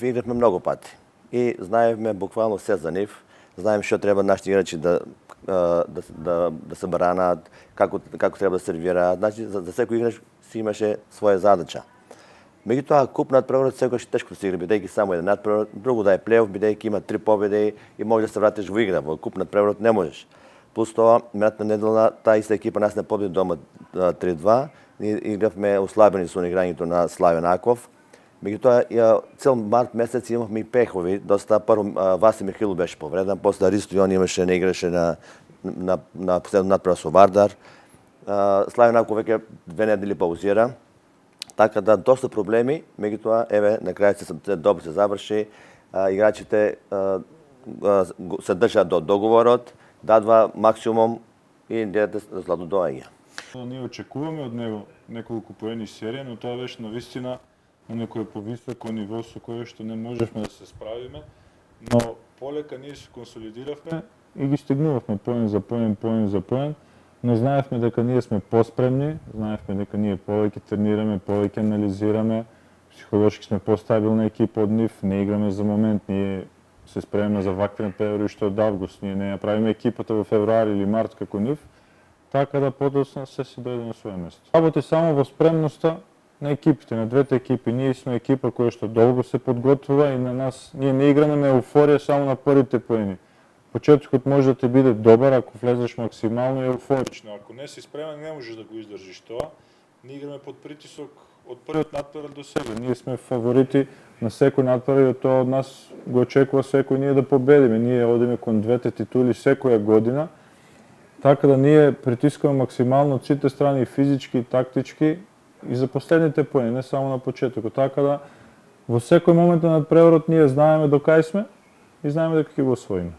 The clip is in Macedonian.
Видов игравме многу пати. И знаевме буквално се за нив. Знаем што треба нашите играчи да се бранаат, како треба да сервираат. Значи, за секој играч си имаше своја задача. Меѓутоа, куп надпреварот секогаш тешко се игра, бидејќи само еден надпревар, друго да е плейоф, бидејќи има 3 победи и може да се вратиш во игра. Во куп надпреварот не можеш. Плюс тоа, минатата недела, таа иста екипа нас не победи дома 3-2. Игравме ослабени со играњето на Славен Аков. Меѓутоа, цел март месец имавме и пехови. Доста прво Васимир Хилу беше повреден, после Ристо Јон имаше, не играше на последно надпревар со Вардар. Славен Аков веќе 2 недели паузира. Така да доста проблеми, меѓутоа еве на крајот се добро се заврши. Играчите се држат до договорот, дадва максимум и гледате резултатот доаѓа. Ние очекуваме од него неколку поени серија, но тоа беше навистина на некое повисоко ниво со кое што не можевме да се справиме, но полека ние се консолидиравме и ги стигнувавме поен за поен, но знаевме дека ние сме поспремни, знаевме дека ние повеќе тренираме, повеќе анализираме, психолошки сме постабилна екипа од нив, не играме за момент, ние се спремаме за вакви надпревари уште од август, ние не ја правиме екипата во февруари или март како нив, така да подоцна се дојде на своје место. Работи само во спремноста на екипите, на двете екипи. Ние сме екипа која што долго се подготвува и на нас ние не играме на еуфорија само на првите поени. Почетокот може да ти биде добар ако влезеш максимално еуфорично. Ако не си спремен, не можеш да го издржиш тоа. Ние играме под притисок од првиот надпревар до сега. Ние сме фаворити на секој надпревар и тоа од нас го очекува секој ние да победиме. Ние одиме кон двете титули секоја година. Така да ние притискаме максимално од сите страни, физички и тактички, и за последните поени, не само на почетокот. Така да во секој момент на надпреварот ние знаеме до кај сме и знаеме дека ќе го освоиме.